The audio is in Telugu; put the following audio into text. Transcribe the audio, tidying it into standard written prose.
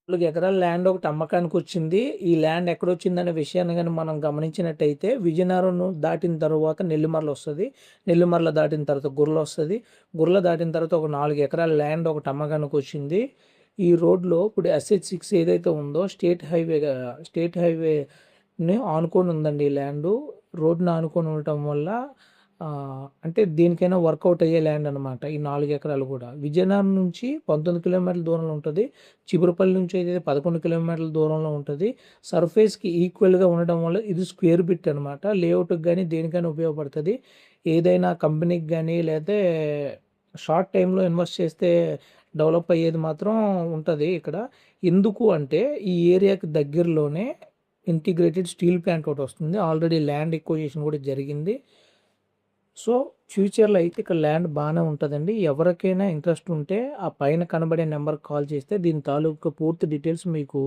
4 ఎకరాల ల్యాండ్ ఒకటి అమ్మకానికొచ్చింది. ఈ ల్యాండ్ ఎక్కడొచ్చిందనే విషయాన్ని గాని మనం గమనించినట్టయితే విజయనగరంను దాటిన తరువాత నెల్లిమర్లొస్తది. నెల్లిమర్ల దాటిన తర్వాత గుర్లొస్తది. గుర్ల దాటిన తర్వాత ఒక 4 ఎకరాల ల్యాండ్ ఒకటి అమ్మకానికొచ్చింది. ఈ రోడ్‌లో ఇప్పుడు ఎస్హెచ్-6 ఏదైతే ఉందో స్టేట్ హైవేని ఆనుకోని ఉందండి ఈ ల్యాండు. రోడ్‌ని ఆనుకోని ఉండటం వల్ల అంటే దేనికైనా వర్కౌట్ అయ్యే ల్యాండ్ అనమాట. ఈ 4 ఎకరాలు కూడా. విజయనగరం నుంచి 19 కిలోమీటర్ల దూరంలో ఉంటది. చిగురుపల్లి నుంచి అయితే 11 కిలోమీటర్ల దూరంలో ఉంటది. సర్ఫేస్‌కి ఈక్వల్‌గా ఉండడం వల్ల ఇది స్క్వేర్ బిట్ అనమాట. లేఅవుట్‌కి గాని దేనికైనా ఉపయోగపడతది. ఏదైనా కంపెనీకి గాని లేతే షార్ట్ టైమ్‌లో ఇన్వెస్ట్ చేస్తే డెవలప్ అయ్యేది మాత్రం ఉంటది ఇక్కడ. ఎందుకు అంటే ఈ ఏరియాకి దగ్గరలోనే ఇంటిగ్రేటెడ్ స్టీల్ ప్లాంట్ ఒకటొస్తుంది. ఆల్రెడీ ల్యాండ్ ఎక్విజిషన్ కూడా జరిగింది. సో, ఫ్యూచర్‌లో అయితే ఇక్కడ ల్యాండ్ బానే ఉంటదండి. ఎవరికైనా ఇంట్రెస్ట్ ఉంటే ఆ పైన కనబడే నంబర్‌కి కాల్ చేస్తే దీని తాలూకా పూర్తి డీటెయిల్స్ మీకు